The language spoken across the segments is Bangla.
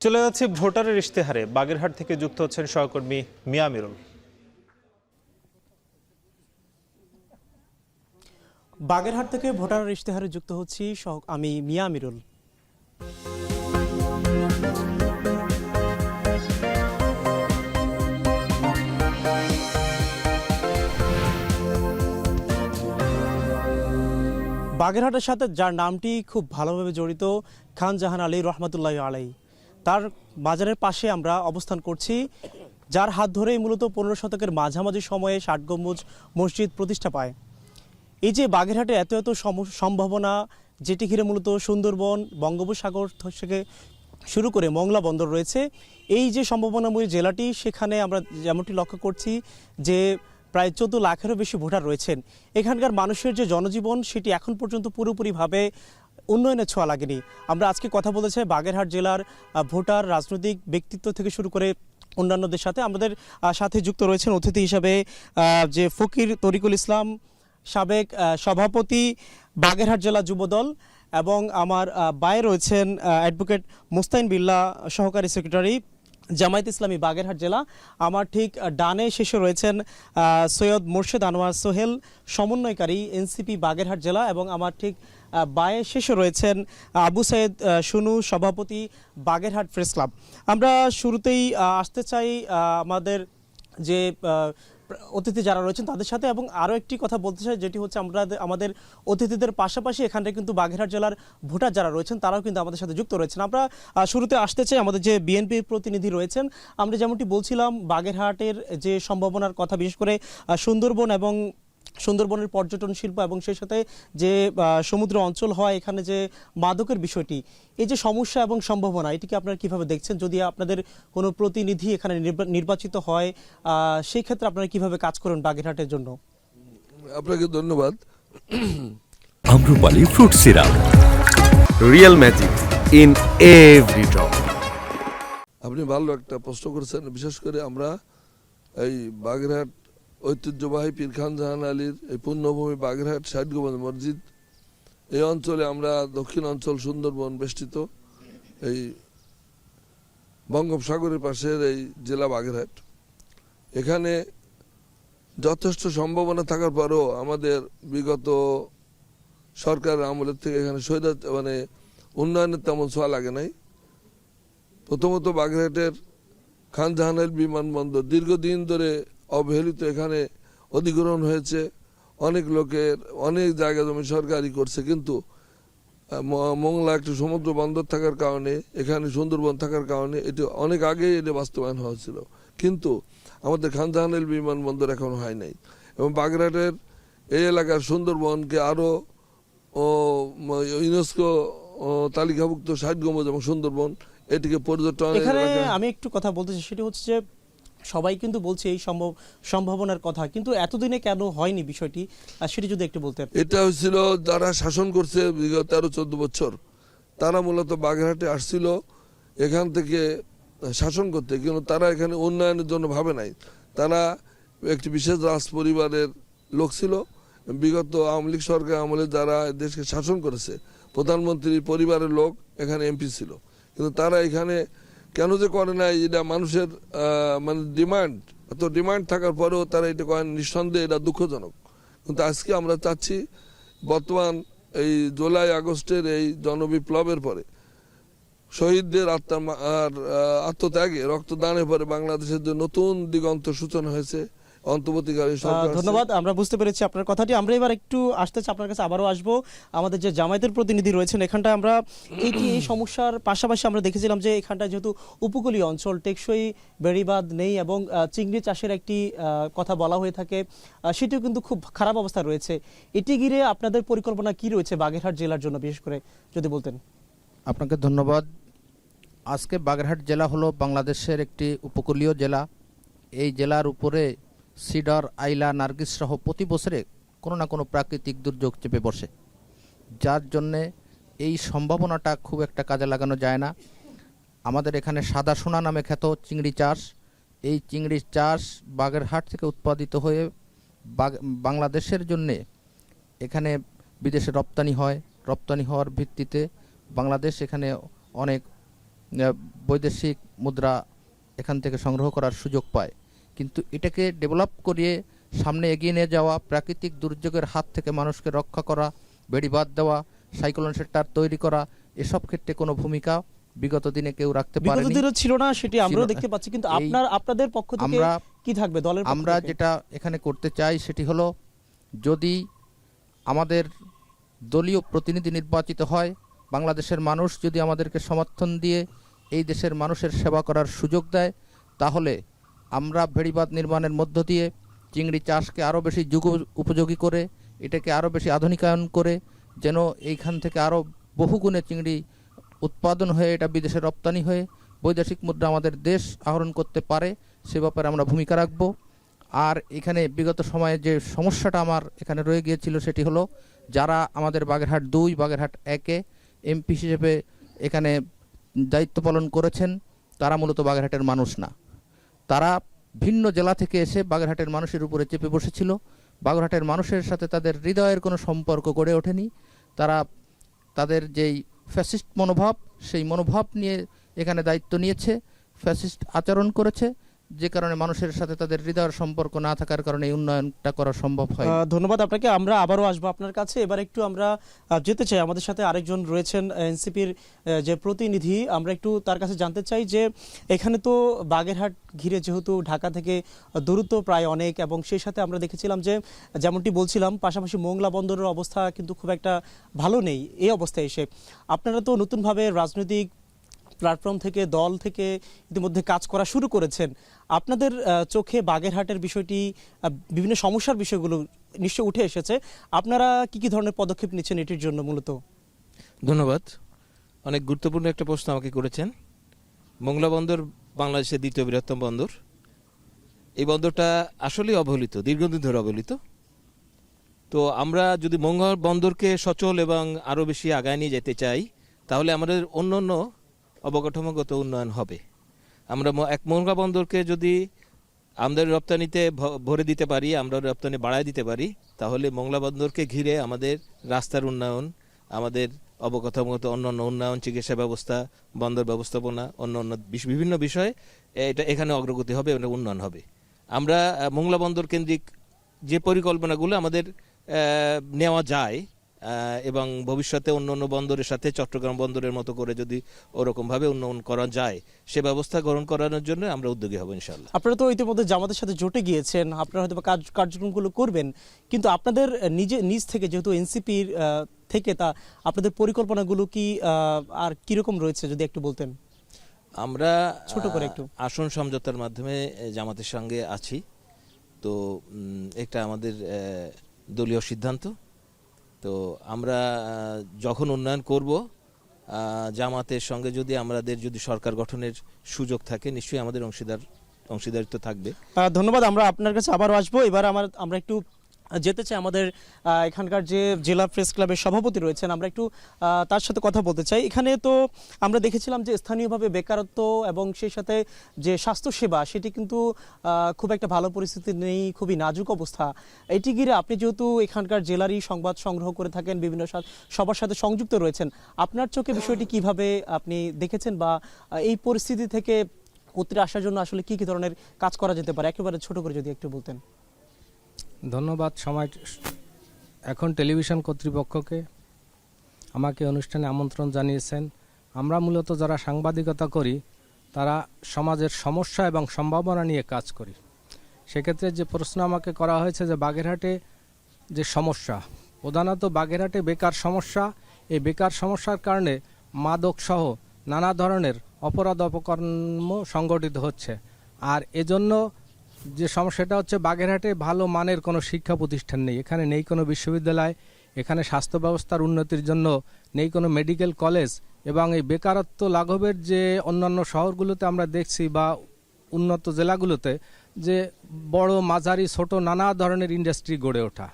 চলে যাচ্ছে ভোটারের ইশতেহারে। বাগেরহাট থেকে যুক্ত হচ্ছেন সহকর্মী মিয়া আমিরুল। বাগেরহাট থেকে ভোটারের ইশতেহারে যুক্ত হচ্ছি আমি মিয়া আমিরুল। বাগেরহাটের সাথে যার নামটি খুব ভালোভাবে জড়িত, খান জাহান আলী রহমতুল্লাহ আলাই, তার বাজারের পাশে আমরা অবস্থান করছি, যার হাত ধরেই মূলত 15 শতকের মাঝামাঝি সময়ে 60 গম্বুজ মসজিদ প্রতিষ্ঠা পায়। এই যে বাগেরহাটে এত এত সম্ভাবনা, যেটি ঘিরে মূলত সুন্দরবন, বঙ্গোপসাগর থেকে শুরু করে মংলা বন্দর রয়েছে, এই যে সম্ভাবনাময়ী জেলাটি, সেখানে আমরা যেমনটি লক্ষ্য করছি যে প্রায় 14 লাখেরও বেশি ভোটার রয়েছেন। এখানকার মানুষের যে জনজীবন, সেটি এখন পর্যন্ত পুরোপুরিভাবে উন্নয়নের ছোঁয়া লাগেনি। আমরা আজকে কথা বলতে চাই বাগেরহাট জেলার ভোটার, রাজনৈতিক ব্যক্তিত্ব থেকে শুরু করে অন্যান্যদের সাথে। আমাদের সাথে যুক্ত রয়েছেন অতিথি হিসাবে যে ফকির তরিকুল ইসলাম, সাবেক সভাপতি বাগেরহাট জেলা যুবদল, এবং আমার বায়ে রয়েছেন অ্যাডভোকেট মুস্তাইন বিল্লাহ, সহকারী সেক্রেটারি জামায়াত ইসলামী বাগেরহাট জেলা। আমার ঠিক ডানে শেষে রয়েছেন সৈয়দ মোর্শেদ আনোয়ার সোহেল, সমন্বয়কারী এনসিপি বাগেরহাট জেলা, এবং আমার ঠিক বায়ে শেষে রয়েছেন আবু সাইদ শুনু, সভাপতি বাগেরহাট প্রেস ক্লাব। আমরা শুরুতেই আসতে চাই আমাদের যে অতিথি যারা রয়েছেন তাদের সাথে, এবং আরও একটি কথা বলতে চাই, যেটি হচ্ছে আমাদের অতিথিদের পাশাপাশি এখানে কিন্তু বাগেরহাট জেলার ভোটার যারা রয়েছেন তারাও কিন্তু আমাদের সাথে যুক্ত রয়েছেন। আমরা শুরুতে আসতে চাই আমাদের যে বিএনপির প্রতিনিধি রয়েছেন। আমরা যেমনটি বলছিলাম, বাগেরহাটের যে সম্ভাবনার কথা, বিশেষ করে সুন্দরবন এবং সুন্দরবনের পর্যটন শিল্প, এবং সেই সাথে যে সমুদ্র অঞ্চল হয়, এখানে যে মাদকের বিষয়টি, এই যে সমস্যা এবং সম্ভাবনা, এটিকে আপনারা কিভাবে দেখছেন? যদি আপনাদের কোনো প্রতিনিধি এখানে নির্বাচিত হয়, সেই ক্ষেত্রে আপনারা কিভাবে কাজ করেন বাগেরহাটের জন্য? আপনাকে ধন্যবাদ। Amrapali fruit syrup, real magic in every drop. আপনি ভালো একটা প্রশ্ন করেছেন। বিশেষ করে আমরা এই বাগেরহাট ঐতিহ্যবাহী পীর খান জাহান আলীর এই পুণ্যভূমি বাগেরহাট 60 গম্বুজ মসজিদ, এই অঞ্চলে আমরা দক্ষিণ অঞ্চল সুন্দরবন বেষ্টিত, এই বঙ্গোপসাগরের পাশের এই জেলা বাগেরহাট। এখানে যথেষ্ট সম্ভাবনা থাকার পরও আমাদের বিগত সরকারের আমলের থেকে এখানে উন্নয়নের তেমন ছোঁয়া লাগে নাই। প্রথমত বাগেরহাটের খান জাহান আলী বিমানবন্দর দীর্ঘদিন ধরে অবহেলিত, এখানে অধিগ্রহণ হয়েছে, অনেক লোকের অনেক জায়গা জমি সরকারি করছে, কিন্তু মংলা একটি সমুদ্র বন্দর থাকার কারণে, এখানে সুন্দরবন থাকার কারণে এটি অনেক আগেই এটা বাস্তবায়ন হয়েছিল, কিন্তু আমাদের খান জাহান আলী বিমানবন্দর এখনো হয় নাই। এবং বাগেরহাটের এই এলাকার সুন্দরবনকে আরও ইউনেস্কো তালিকাভুক্ত 60 গম্বুজ এবং সুন্দরবন, এটিকে পর্যটন। এখানে আমি একটু কথা বলতে চাই, সেটি হচ্ছে যে সবাই কিন্তু বলছে এই সম্ভাবনার কথা, কিন্তু এতদিনে কেন হয়নি বিষয়টি, সেটি যদি একটু বলতে। এটা হয়েছিল যারা শাসন করছে বিগত 13-14 বছর, তারা মূলত বাগেরহাটে আসছিল এখান থেকে শাসন করতে, কিন্তু তারা এখানে উন্নয়নের জন্য ভাবে নাই। তারা একটি বিশেষ রাজ পরিবারের লোক ছিল। বিগত আওয়ামী লীগ সরকার আমলে যারা দেশকে শাসন করেছে, প্রধানমন্ত্রীর পরিবারের লোক এখানে এমপি ছিল, কিন্তু তারা এখানে কেন যে করে নাই, এটা মানুষের ডিমান্ড, এত ডিমান্ড থাকার পরেও তারা এটা করেন, নিঃসন্দেহে এটা দুঃখজনক। কিন্তু আজকে আমরা চাচ্ছি, বর্তমান এই জুলাই আগস্টের এই জনবিপ্লবের পরে শহীদদের আত্মত্যাগে, রক্তদানের পরে বাংলাদেশের যে নতুন দিগন্ত সূচনা হয়েছে অন্তর্বর্তীকালীন সরকার। ধন্যবাদ, আমরা বুঝতে পেরেছি আপনার কথাটি। আমরা এবার একটু আসতে চাই আপনার কাছে, আবারও আসবো। আমাদের যে জামায়াতের প্রতিনিধি রয়েছেন এখানটায়, আমরা এই সমস্যার পাশাপাশি আমরা দেখেছিলাম যে এখানটায় যেহেতু উপকূলীয় অঞ্চল, টেকসই বেড়িবাঁধ নেই, এবং চিংড়ি চাষের একটি কথা বলা হয়ে থাকে, সেটিও কিন্তু খুব খারাপ অবস্থা রয়েছে। এটি ঘিরে আপনাদের পরিকল্পনা কি রয়েছে বাগেরহাট জেলার জন্য, বিশেষ করে যদি বলতেন। আপনাকে ধন্যবাদ। আজকে বাগেরহাট জেলা হলো বাংলাদেশের একটি উপকূলীয় জেলা। এই জেলার উপরে সিডার, আইলা, নার্গিস সহ প্রতি বছরে কোনো না কোনো প্রাকৃতিক দুর্যোগ চেপে বসে, যার জন্যে এই সম্ভাবনাটা খুব একটা কাজে লাগানো যায় না। আমাদের এখানে সাদা সোনা নামে খ্যাত চিংড়ি চাষ, এই চিংড়ি চাষ বাগেরহাট থেকে উৎপাদিত হয়ে বাংলাদেশের জন্যে এখানে বিদেশে রপ্তানি হয়। রপ্তানি হওয়ার ভিত্তিতে বাংলাদেশ এখানে অনেক বৈদেশিক মুদ্রা এখান থেকে সংগ্রহ করার সুযোগ পায়। কিন্তু এটাকে ডেভেলপ করিয়ে সামনে এগিয়ে নিয়ে যাওয়া, প্রাকৃতিক দুর্যোগের হাত থেকে মানুষকে রক্ষা করা, বেড়িবাঁধ দেওয়া, সাইক্লোন শেল্টার তৈরি করা, এসব ক্ষেত্রে কোনো ভূমিকা বিগত দিনে কেউ রাখতে বিগত পারেনি। দিনে ছিল না, সেটি আমরাও ছিল না। দেখতে পাচ্ছি। কিন্তু এই আপনাদের পক্ষ থেকে আমরা কি থাকবে দলের পক্ষ আমরা থেকে? যেটা এখানে করতে চাই সেটি হলো, যদি আমাদের দলীয় প্রতিনিধি নির্বাচিত হয়, বাংলাদেশের মানুষ যদি আমাদেরকে সমর্থন দিয়ে এই দেশের মানুষের সেবা করার সুযোগ দেয়, তাহলে আমরা বেড়িবাঁধ নির্মাণের মধ্য দিয়ে চিংড়ি চাষকে আরও বেশি যুগ উপযোগী করে, এটাকে আরও বেশি আধুনিকায়ন করে, যেন এইখান থেকে আরও বহুগুণে চিংড়ি উৎপাদন হয়ে এটা বিদেশে রপ্তানি হয়ে বৈদেশিক মুদ্রা আমাদের দেশ আহরণ করতে পারে, সে ব্যাপারে আমরা ভূমিকা রাখব। আর এখানে বিগত সময়ে যে সমস্যাটা আমার এখানে রয়ে গিয়েছিল সেটি হলো, যারা আমাদের বাগেরহাট 2, বাগেরহাট 1-এ এমপি হিসেবে এখানে দায়িত্ব পালন করেছেন, তারা মূলত বাগেরহাটের মানুষ না। তারা ভিন্ন জেলা থেকে এসে বাগেরহাটের মানুষের উপরে চেপে বসেছিল। বাগেরহাটের মানুষের সাথে তাদের হৃদয়ের কোনো সম্পর্ক গড়ে ওঠেনি। তারা তাদের যেই ফ্যাসিস্ট মনোভাব, সেই মনোভাব নিয়ে এখানে দায়িত্ব নিয়েছে, ফ্যাসিস্ট আচরণ করেছে, যে কারণে মানুষের সাথে তাদের হৃদয়ের সম্পর্ক না থাকার কারণে এই উন্নয়নটা করা সম্ভব হয়। ধন্যবাদ আপনাকে। আমরা আবারও আসবো আপনার কাছে। এবার একটু আমরা যেতে চাই, আমাদের সাথে আরেকজন রয়েছেন এনসিপির যে প্রতিনিধি, আমরা একটু তার কাছে জানতে চাই যে এখানে তো বাগেরহাট ঘিরে যেহেতু ঢাকা থেকে দূরত্ব প্রায় অনেক, এবং সেই সাথে আমরা দেখেছিলাম যে যেমনটি বলছিলাম, পাশাপাশি মোংলা বন্দরের অবস্থা কিন্তু খুব একটা ভালো নেই। এই অবস্থায় এসে আপনারা তো নতুনভাবে রাজনৈতিক প্ল্যাটফর্ম থেকে, দল থেকে ইতিমধ্যে কাজ করা শুরু করেছেন। আপনাদের চোখে বাগেরহাটের বিষয়টি, বিভিন্ন সমস্যার বিষয়গুলো নিশ্চয় উঠে এসেছে। আপনারা কি কি ধরনের পদক্ষেপ নিচ্ছেন এটির জন্য? মূলত ধন্যবাদ, অনেক গুরুত্বপূর্ণ একটা প্রশ্ন আমাকে করেছেন। মোংলা বন্দর বাংলাদেশের দ্বিতীয় বৃহত্তম বন্দর। এই বন্দরটা আসলেই অবহেলিত, দীর্ঘদিন ধরে অবহেলিত। তো আমরা যদি মোংলা বন্দরকে সচল এবং আরও বেশি আগায় নিয়ে যেতে চাই, তাহলে আমাদের অন্য অন্য অবকাঠামোগত উন্নয়ন হবে। আমরা মোংলা বন্দরকে যদি আমাদের রপ্তানিতে ভরে দিতে পারি, আমরা রপ্তানি বাড়ায় দিতে পারি, তাহলে মোংলা বন্দরকে ঘিরে আমাদের রাস্তার উন্নয়ন, আমাদের অবকাঠামোগত অন্যান্য উন্নয়ন, চিকিৎসা ব্যবস্থা, বন্দর ব্যবস্থাপনা, অন্য বিভিন্ন বিষয়ে এটা এখানে অগ্রগতি হবে, এটা উন্নয়ন হবে। আমরা মোংলা বন্দর কেন্দ্রিক যে পরিকল্পনাগুলো আমাদের নেওয়া যায়, এবং ভবিষ্যতে অন্য অন্য বন্দরের সাথে চট্টগ্রাম বন্দরের মতো করে যদি ওরকমভাবে উন্নয়ন করা যায়, সে ব্যবস্থা গ্রহণ করানোর জন্য আমরা উদ্যোগী হব ইনশাআল্লাহ। আপনারা তো ইতিমধ্যে জামাতের সাথে জোটে গিয়েছেন, আপনারা হয়তো কার্যক্রমগুলো করবেন, কিন্তু আপনাদের নিজ থেকে যেহেতু এনসিপির থেকে, তা আপনাদের পরিকল্পনাগুলো কি আর কিরকম রয়েছে যদি একটু বলতেন? আমরা ছোট করে একটু। আসন সমঝোতার মাধ্যমে জামাতের সঙ্গে আছি। তো এটা আমাদের দলীয় সিদ্ধান্ত। তো আমরা যখন উন্নয়ন করব, জামাতের সঙ্গে যদি আমাদের সরকার গঠনের সুযোগ থাকে, নিশ্চয়ই আমাদের অংশীদারিত্ব থাকবে। ধন্যবাদ। আমরা আপনার কাছে আবারও আসবো। এবার আমরা একটু যেতে চাই আমাদের এখানকার যে জেলা প্রেস ক্লাবের সভাপতি রয়েছেন, আমরা একটু তার সাথে কথা বলতে চাই। এখানে তো আমরা দেখেছিলাম যে স্থানীয়ভাবে বেকারত্ব এবং সেই সাথে যে স্বাস্থ্যসেবা, সেটি কিন্তু খুব একটা ভালো পরিস্থিতি নেই, খুবই নাজুক অবস্থা। এটি ঘিরে আপনি যেহেতু এখানকার জেলারই সংবাদ সংগ্রহ করে থাকেন, বিভিন্ন সবার সাথে সংযুক্ত রয়েছেন, আপনার চোখে বিষয়টি কিভাবে আপনি দেখেছেন, বা এই পরিস্থিতি থেকে উতরে আসার জন্য আসলে কি কি ধরনের কাজ করা যেতে পারে, একেবারে ছোট করে যদি একটু বলতেন। ধন্যবাদ সময় এখন টেলিভিশন কর্তৃপক্ষকে আমাকে অনুষ্ঠানে আমন্ত্রণ জানিয়েছেন। আমরা মূলত যারা সাংবাদিকতা করি, তারা সমাজের সমস্যা এবং সম্ভাবনা নিয়ে কাজ করি। সেক্ষেত্রে যে প্রশ্ন আমাকে করা হয়েছে যে বাগেরহাটে যে সমস্যা, প্রধানত বাগেরহাটে বেকার সমস্যা, এই বেকার সমস্যার কারণে মাদকসহ নানা ধরনের অপরাধ অপকর্ম সংগঠিত হচ্ছে। আর এজন্য যে সমস্যাটা হচ্ছে, বাগেরহাটে ভালো মানের কোনো শিক্ষা প্রতিষ্ঠান নেই, এখানে নেই কোনো বিশ্ববিদ্যালয়, এখানে স্বাস্থ্য ব্যবস্থার উন্নতির জন্য নেই কোনো মেডিকেল কলেজ, এবং এই বেকারত্ব লাঘবের যে অন্যান্য শহরগুলোতে আমরা দেখছি বা উন্নত জেলাগুলোতে যে বড় মাঝারি ছোট নানা ধরনের ইন্ডাস্ট্রি গড়ে ওঠা,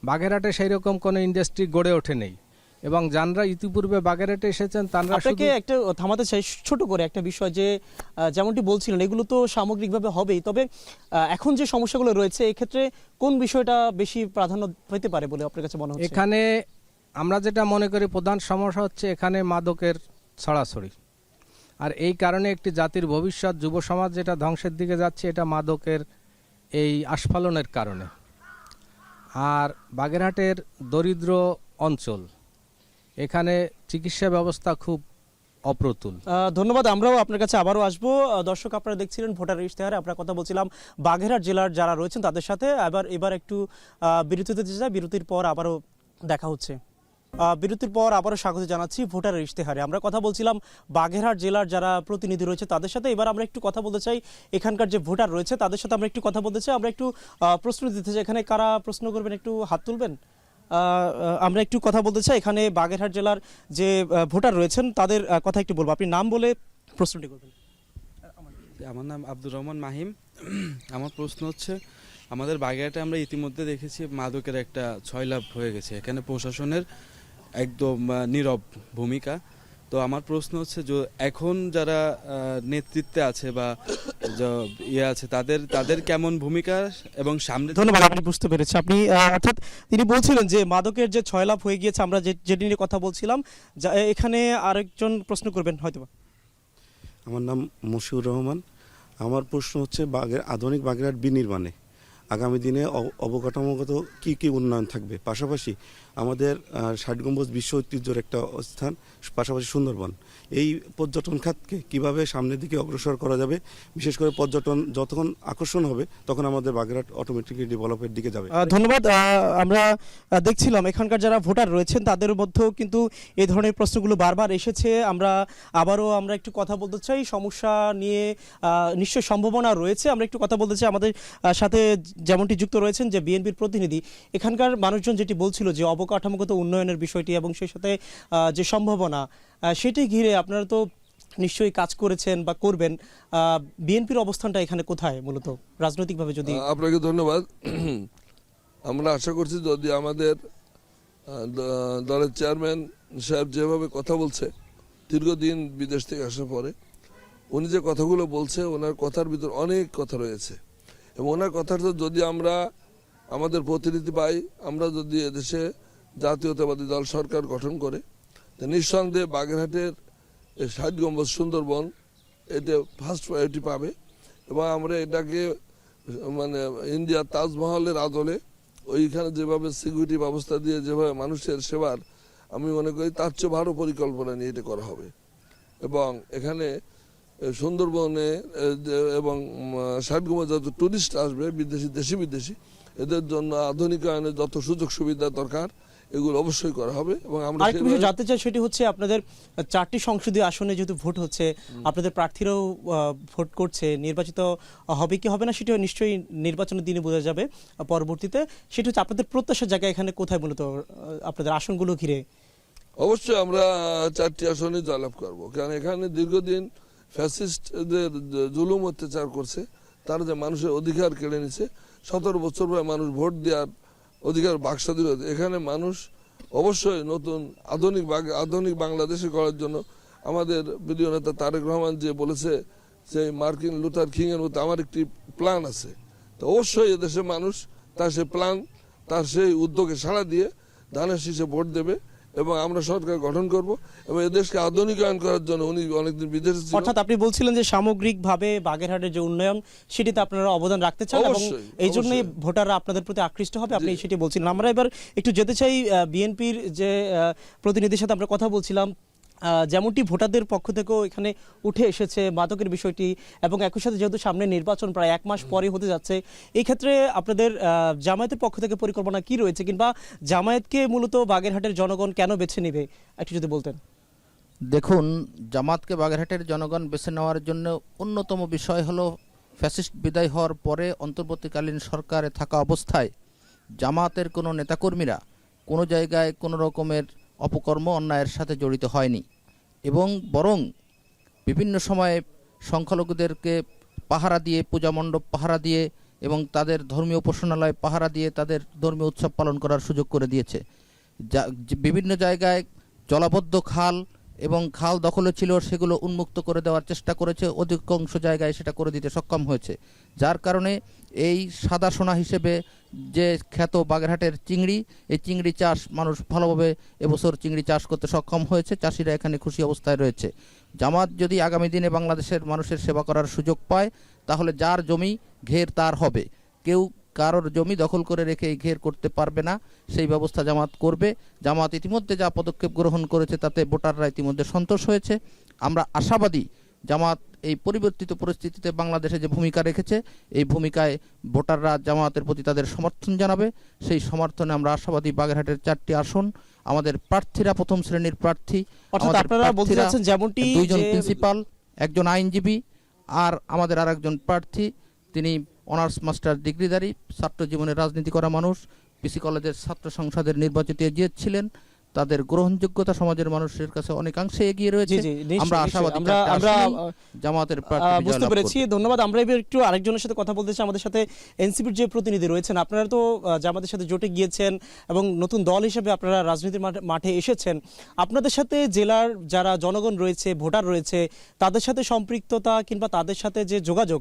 বাগেরহাটে সেই রকম কোনো ইন্ডাস্ট্রি গড়ে ওঠে নেই। এবং যারা ইতিপূর্বে বাগেরহাটে এসেছেন তারা আপনাকে একটা থামাতে চাই ছোট করে একটা বিষয়, যে যেমনটি বলছিলেন এগুলো তো সামগ্রিকভাবে হবেই, তবে এখন যে সমস্যাগুলো রয়েছে এক্ষেত্রে কোন বিষয়টা বেশি প্রাধান্য পেতে পারে বলে আপনার কাছে মনে হচ্ছে? এখানে আমরা যেটা মনে করি প্রধান সমস্যা হচ্ছে এখানে মাদকের ছড়াছড়ি। আর এই কারণে একটি জাতির ভবিষ্যৎ যুব সমাজ যেটা ধ্বংসের দিকে যাচ্ছে, এটা মাদকের এই আস্ফালনের কারণে। আর বাগেরহাটের দরিদ্র অঞ্চল, এখানে চিকিৎসা ব্যবস্থা খুব অপ্রতুল। ধন্যবাদ। আমরাও আপনার কাছে আবারও আসবো। দর্শক, আপনারা দেখছিলেন ভোটার ইশতেহারে আমরা কথা বলছিলাম বাগেরহাট জেলার যারা রয়েছেন তাদের সাথে। এবার একটু বিরতিতে যেতে চাই, বিরতির পর আবারও দেখা হচ্ছে। বিরতির পর আবারও স্বাগত জানাচ্ছি ভোটার ইশতেহারে। আমরা কথা বলছিলাম বাগেরহাট জেলার যারা প্রতিনিধি রয়েছে তাদের সাথে। এবার আমরা একটু কথা বলতে চাই এখানকার যে ভোটার রয়েছে তাদের সাথে আমরা একটু কথা বলতে চাই। আমরা একটু প্রশ্ন দিতে চাই। এখানে কারা প্রশ্ন করবেন একটু হাত তুলবেন। আমরা একটু কথা বলতে চাই এখানে বাগেরহাট জেলার যে ভোটার রয়েছেন তাদের কথা একটু বলবো। আপনি নাম বলে প্রশ্নটি করবেন। আমার নাম আব্দুর রহমান মাহিম। আমার প্রশ্ন হচ্ছে, আমাদের বাগেরহাটে আমরা ইতিমধ্যে দেখেছি মাদকের একটা ছয়লাভ হয়ে গেছে, এখানে প্রশাসনের একদম নীরব ভূমিকা। তো আমার প্রশ্ন হচ্ছে যে এখন যারা নেতৃত্বে আছে বা আছে তাদের কেমন ভূমিকা এবং সামনে। ধন্যবাদ, আমি বুঝতে পেরেছি। আপনি অর্থাৎ তিনি বলছিলেন যে মাদকের যে ছয়লাভ হয়ে গিয়েছে, আমরা যেটি নিয়ে কথা বলছিলাম। এখানে আরেকজন প্রশ্ন করবেন হয়তোবা। আমার নাম মশিউর রহমান। আমার প্রশ্ন হচ্ছে আধুনিক বাগেরহাট বিনির্মাণে আগামী দিনে অবকাঠামোগত কি কি উন্নয়ন থাকবে, পাশাপাশি আমাদের ৬০ গম্বুজ বিশ্ব ঐতিহ্যের একটা স্থান, পাশাপাশি সুন্দরবন, এই পর্যটন খাতকে কিভাবে সামনের দিকে অগ্রসর করা যাবে? বিশেষ করে পর্যটন যতক্ষণ আকর্ষণ হবে তখন আমাদের বাগেরহাট অটোমেটিকলি ডেভেলপের দিকে যাবে। ধন্যবাদ। আমরা দেখছিলাম এখানকার যারা ভোটার রয়েছেন তাদের মধ্যেও কিন্তু এই ধরনের প্রশ্নগুলো বারবার এসেছে। আমরা একটু কথা বলতে চাই সমস্যা নিয়ে। নিশ্চয় সম্ভাবনা রয়েছে। আমরা একটু কথা বলতে চাই। আমাদের সাথে যেমনটি যুক্ত রয়েছেন যে বিএনপির প্রতিনিধি, এখানকার মানুষজন যেটি বলছিল যে অবকাঠামোগত উন্নয়নের বিষয়টি এবং সেই সাথে যে সম্ভাবনা, সেটি ঘিরে আপনারা তো নিশ্চয়ই কাজ করেছেন বা করবেন। বিএনপির অবস্থানটা এখানে কোথায় মূলত রাজনৈতিকভাবে? যদি আপনাকে ধন্যবাদ। আমরা আশা করছি যদি আমাদের দলের চেয়ারম্যান সাহেব যেভাবে কথা বলছে দীর্ঘদিন বিদেশ থেকে আসার পরে, উনি যে কথাগুলো বলছে ওনার কথার ভিতর অনেক কথা রয়েছে এবং ওনার কথার যদি আমরা আমাদের প্রতিনিধি পাই, আমরা যদি এদেশে জাতীয়তাবাদী দল সরকার গঠন করে, নিঃসন্দেহে বাগেরহাটের ৬০ গম্বুজ সুন্দরবন এটা ফার্স্ট প্রায়োরিটি পাবে এবং আমরা এটাকে মানে ইন্ডিয়ার তাজমহলের আদলে ওইখানে যেভাবে সিকিউরিটি ব্যবস্থা দিয়ে যেভাবে মানুষের সেবার, আমি মনে করি তার চেয়ে ভালো পরিকল্পনা নিয়ে এটা করা হবে। এবং এখানে সুন্দরবনে এবং ৬০ গম্বুজ যত টুরিস্ট আসবে, দেশি বিদেশি, এদের জন্য আধুনিকায়নের যত সুযোগ সুবিধা দরকার এগুলো অবশ্যই করা হবে। এবং আমরা আরেকটা বিষয় জানতে চাই, সেটি হচ্ছে আপনাদের 4টি সংসদীয় আসনে যেহেতু ভোট হচ্ছে, আপনাদের প্রার্থীরাও ভোট করছে, নির্বাচিত হবে কি হবে না সেটিও নিশ্চয়ই নির্বাচনের দিনে বোঝা যাবে পরবর্তীতে। সেটি হচ্ছে আপনাদের প্রত্যাশার জায়গা এখানে কোথায় মূলত আপনাদের আসনগুলো ঘিরে? অবশ্যই আমরা 4টি আসনে জয়লাভ করব, কারণ এখানে দীর্ঘদিন ফ্যাসিস্টদের জুলুম অত্যাচার করছে, তারা যে মানুষের অধিকার কেড়ে নিছে। 17 বছর পরে মানুষ ভোট দেওয়ার অধিকার বাকস্বাধীনতা, এখানে মানুষ অবশ্যই নতুন আধুনিক বাংলাদেশে করার জন্য আমাদের প্রিয় নেতা তারেক রহমান যে বলেছে সেই মার্কিন লুথার কিং এর মতো আমার একটি প্ল্যান আছে, তো অবশ্যই এদেশের মানুষ তার সেই প্ল্যান, তার সেই উদ্যোগে সাড়া দিয়ে ধানের শীষে ভোট দেবে এবং আমরা সরকার গঠন করব এবং এদেশকে আধুনিকায়ন করার জন্য। উনি অনেকদিন বিদেশে ছিলেন। অর্থাৎ আপনি বলছিলেন যে সামগ্রিকভাবে বাগেরহাটের যে উন্নয়ন সেটিতে আপনারা অবদান রাখতে চান এবং এই জন্যই ভোটাররা আপনাদের প্রতি আকৃষ্ট হবে, আপনি সেটি বলছিলেন। আমরা এবার একটু যেতে চাই বিএনপির যে প্রতিনিধির সাথে আমরা কথা বলছিলাম। যেমনটি ভোটারদের পক্ষ থেকেও এখানে উঠে এসেছে মাদকের বিষয়টি, এবং একই সাথে যেহেতু সামনে নির্বাচন প্রায় 1 মাস পরে হতে যাচ্ছে, এই ক্ষেত্রে আপনাদের জামায়াতের পক্ষ থেকে পরিকল্পনা কি রয়েছে, কিংবা জামায়াতকে মূলত বাগেরহাটের জনগণ কেন বেছে নেবে একটু যদি বলতেন। দেখুন, জামাতকে বাগেরহাটের জনগণ বেছে নেওয়ার জন্য অন্যতম বিষয় হলো ফ্যাসিস্ট বিদায় হওয়ার পরে অন্তর্বর্তীকালীন সরকারে থাকা অবস্থায় জামাতের কোনো নেতাকর্মীরা কোনো জায়গায় কোনো রকমের অপকর্ম অন্যায়ের সাথে জড়িত হয়নি এবং বরং বিভিন্ন সময়ে সংখ্যালঘুদেরকে পাহারা দিয়ে, পূজা মণ্ডপ পাহারা দিয়ে এবং তাদের ধর্মীয় উপাসনালয় পাহারা দিয়ে তাদের ধর্মীয় উৎসব পালন করার সুযোগ করে দিয়েছে। বিভিন্ন জায়গায় জলাবদ্ধ খাল এবং খাল দখলে ছিল সেগুলো উন্মুক্ত করে দেওয়ার চেষ্টা করেছে, অধিকাংশ জায়গায় সেটা করে দিতে সক্ষম হয়েছে। যার কারণে এই সাদা সোনা হিসেবে যে খ্যাত বাগেরহাটের চিংড়ি, এই চিংড়ি চাষ মানুষ ভালোভাবে এবছর চিংড়ি চাষ করতে সক্ষম হয়েছে, চাষিরা এখানে খুশি অবস্থায় রয়েছে। জামাত যদি আগামী দিনে বাংলাদেশের মানুষের সেবা করার সুযোগ পায়, তাহলে যার জমি ঘের তার হবে, কেউ কারোর জমি দখল করে রেখে এই ঘের করতে পারবে না, সেই ব্যবস্থা জামাত করবে। জামাত ইতিমধ্যে যা পদক্ষেপ গ্রহণ করেছে তাতে ভোটাররা ইতিমধ্যে সন্তোষ হয়েছে। আমরা আশাবাদী জামাত এই পরিবর্তিত পরিস্থিতিতে বাংলাদেশে যে ভূমিকা রেখেছে, এই ভূমিকায় ভোটাররা জামাতের প্রতি তাদের সমর্থন জানাবে। সেই সমর্থনে আমরা আশাবাদী বাগেরহাটের 4টি আসন আমাদের প্রার্থীরা প্রথম শ্রেণীর প্রার্থী, অর্থাৎ আপনারা বলতে চাচ্ছেন যেমনটি 2জন প্রিন্সিপাল, একজন আইনজীবী, আর আমাদের আরেকজন প্রার্থী তিনি অনার্স মাস্টার ডিগ্রিধারী, ছাত্র জীবনে রাজনীতি করা মানুষ, পিসি কলেজের ছাত্র সংসদের নির্বাচিত এজিএস ছিলেন, তাদের গ্রহণযোগ্যতা সমাজের মানুষের কাছে অনেকাংশে এগিয়ে রয়েছে। আমরা আশাবাদী আমরা জামাতের প্রার্থী বুঝতে পেরেছি। ধন্যবাদ। আমরা এবার একটু আরেকজনের সাথে কথা বলতে চাই। আমাদের সাথে এনসিপির যে প্রতিনিধি রয়েছেন, আপনারা তো জামাতের সাথে জোটে গিয়েছেন এবং নতুন দল হিসেবে আপনারা রাজনীতির মাঠে এসেছেন। আপনাদের সাথে জেলার যারা জনগণ রয়েছে, ভোটার রয়েছে, তাদের সাথে সম্পৃক্ততা কিংবা তাদের সাথে যে যোগাযোগ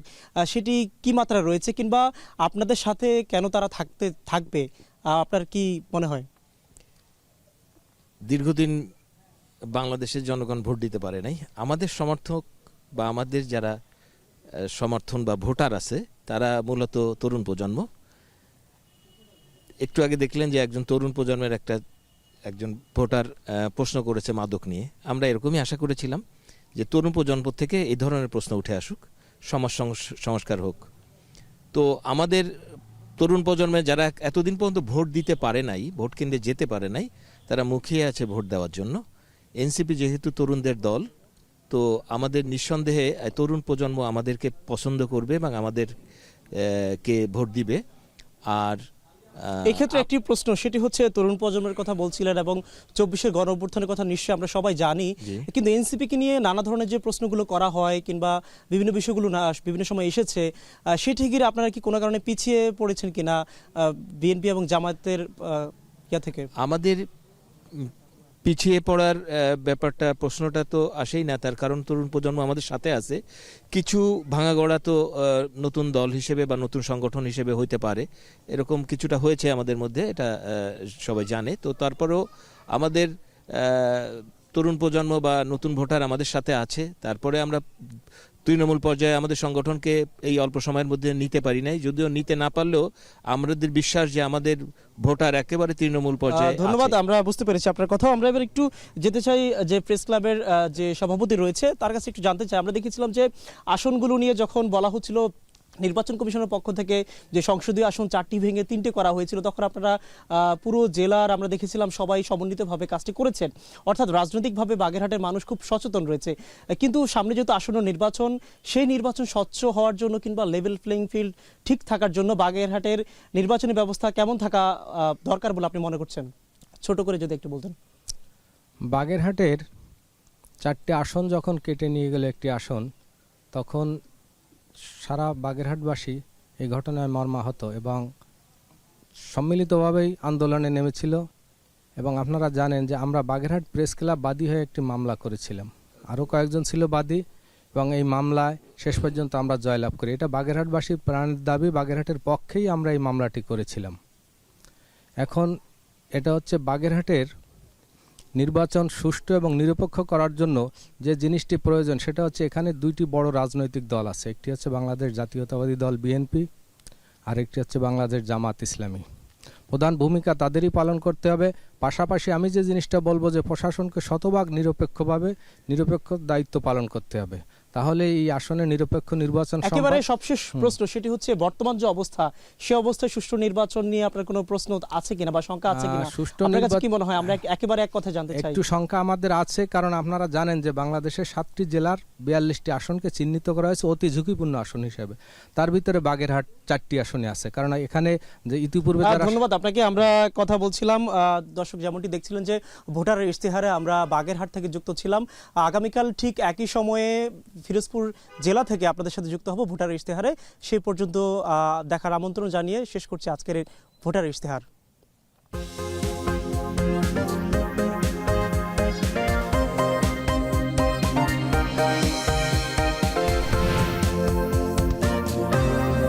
সেটি কি মাত্রা রয়েছে, কিংবা আপনাদের সাথে কেন তারা থাকবে, আপনার কি মনে হয়? দীর্ঘদিন বাংলাদেশের জনগণ ভোট দিতে পারে নাই। আমাদের সমর্থক বা আমাদের যারা সমর্থন বা ভোটার আছে তারা মূলত তরুণ প্রজন্ম। একটু আগে দেখলেন যে একজন তরুণ প্রজন্মের একজন ভোটার প্রশ্ন করেছে মাদক নিয়ে। আমরা এরকমই আশা করেছিলাম যে তরুণ প্রজন্ম থেকে এই ধরনের প্রশ্ন উঠে আসুক, সমাজ সংস্কার হোক। তো আমাদের তরুণ প্রজন্মে যারা এতদিন পর্যন্ত ভোট দিতে পারে নাই, ভোট কেন্দ্রে যেতে পারে নাই, তারা মুখিয়ে আছে ভোট দেওয়ার জন্য। এনসিপি যেহেতু তরুণদের দল, তো আমাদের নিঃসন্দেহে তরুণ প্রজন্ম আমাদেরকে পছন্দ করবে এবং আমাদের কে ভোট দিবে। আর এই ক্ষেত্রে একটি প্রশ্ন, সেটি হচ্ছে তরুণ প্রজন্মের কথা বলছিলেন এবং 24-এর গণ অভ্যুত্থানের কথা নিশ্চয়ই আমরা সবাই জানি, কিন্তু এনসিপিকে নিয়ে নানা ধরনের যে প্রশ্নগুলো করা হয় কিংবা বিভিন্ন বিষয়গুলো বিভিন্ন সময় এসেছে, সেটি ঘিরে আপনারা কি কোনো কারণে পিছিয়ে পড়েছেন কিনা বিএনপি এবং জামায়াতের ইয়া থেকে? আমাদের পিছিয়ে পড়ার ব্যাপারটা, প্রশ্নটা তো আসেই না, তার কারণ তরুণ প্রজন্ম আমাদের সাথে আছে। কিছু ভাঙাগড়া তো নতুন দল হিসেবে বা নতুন সংগঠন হিসেবে হইতে পারে, এরকম কিছুটা হয়েছে আমাদের মধ্যে, এটা সবাই জানে। তো তারপরেও আমাদের তরুণ প্রজন্ম বা নতুন ভোটার আমাদের সাথে আছে। তারপরে আমরা তৃণমূল পর্যায়ে আমাদের সংগঠনকে এই অল্প সময়ের মধ্যে নিতে পারি নাই, যদিও নিতে না পারলেও আমাদের বিশ্বাস যে আমাদের ভোটার একেবারে তৃণমূল পর্যায়ে। ধন্যবাদ, আমরা বুঝতে পেরেছি আপনার কথা। আমরা এবার একটু যেতে চাই যে প্রেস ক্লাবের যে সভাপতি রয়েছে তার কাছে একটু জানতে চাই। আমরা দেখেছিলাম যে আসনগুলো নিয়ে যখন বলা হচ্ছিল নির্বাচন কমিশনের পক্ষ থেকে যে সংসদীয় আসন 4টি ভেঙে 3টে করা হয়েছিল, তখন আপনারা পুরো জেলার আমরা দেখেছিলাম সবাই সমন্বিতভাবে কাজটি করেছেন, অর্থাৎ রাজনৈতিকভাবে বাগেরহাটের মানুষ খুব সচেতন রয়েছে। কিন্তু সামনে যেহেতু আসন্ন নির্বাচন, সেই নির্বাচন স্বচ্ছ হওয়ার জন্য কিংবা লেভেল প্লেইং ফিল্ড ঠিক থাকার জন্য বাগেরহাটের নির্বাচনী ব্যবস্থা কেমন থাকা দরকার বলে আপনি মনে করছেন? ছোট করে যদি একটু বলতেন। বাগেরহাটের 4টে আসন যখন কেটে নিয়ে গেল একটি আসন, তখন সারা বাগেরহাটবাসী এই ঘটনায় মর্মাহত এবং সম্মিলিতভাবেই আন্দোলনে নেমেছিল। এবং আপনারা জানেন যে আমরা বাগেরহাট প্রেস ক্লাব বাদী হয়ে একটি মামলা করেছিলাম, আরও কয়েকজন ছিল বাদী, এবং এই মামলায় শেষ পর্যন্ত আমরা জয়লাভ করি। এটা বাগেরহাটবাসীর প্রাণের দাবি, বাগেরহাটের পক্ষেই আমরা এই মামলাটি করেছিলাম। এখন এটা হচ্ছে বাগেরহাটের নির্বাচন সুষ্ঠু এবং নিরপেক্ষ করার জন্য যে জিনিসটি প্রয়োজন, সেটা হচ্ছে এখানে 2টি বড় রাজনৈতিক দল আছে। একটি হচ্ছে বাংলাদেশ জাতীয়তাবাদী দল বিএনপি, আর একটি হচ্ছে বাংলাদেশ জামাত ইসলামী। প্রধান ভূমিকা তাদেরই পালন করতে হবে। পাশাপাশি আমি যে জিনিসটা বলবো যে প্রশাসনকে শতভাগ নিরপেক্ষ দায়িত্ব পালন করতে হবে, তাহলে এই আসনে নিরপেক্ষ নির্বাচন। একেবারে সবশেষ প্রশ্ন, সেটি হচ্ছে বর্তমান যে অবস্থা, সে অবস্থায় সুষ্ঠু নির্বাচন নিয়ে আপনার কোনো প্রশ্ন আছে কিনা বা শঙ্কা আছে কিনা? আপনার কাছে কি মনে হয়? আমরা একেবারে এক কথা জানতে চাই। একটু শঙ্কা আমাদের আছে, কারণ আপনারা জানেন যে বাংলাদেশের 7টি জেলার 42টি আসনকে চিহ্নিত করা হয়েছে অতি ঝুঁকিপূর্ণ আসন হিসেবে। তার ভিতরে বাগেরহাট 4টি আসনে আছে, কারণ এখানে যে ইতিপূর্বে। ধন্যবাদ আপনাকে। আমরা কথা বলছিলাম, দর্শক যেমনটি দেখছিলেন যে ভোটারের ইশতেহারে আমরা বাগেরহাট থেকে যুক্ত ছিলাম। আগামীকাল ঠিক একই সময়ে ফিরোজপুর জেলা থেকে আপনাদের সাথে যুক্ত হব ভোটারের ইশতেহারে। সেই পর্যন্ত দেখার আমন্ত্রণ জানিয়ে শেষ করছি আজকের ভোটারের ইশতেহার।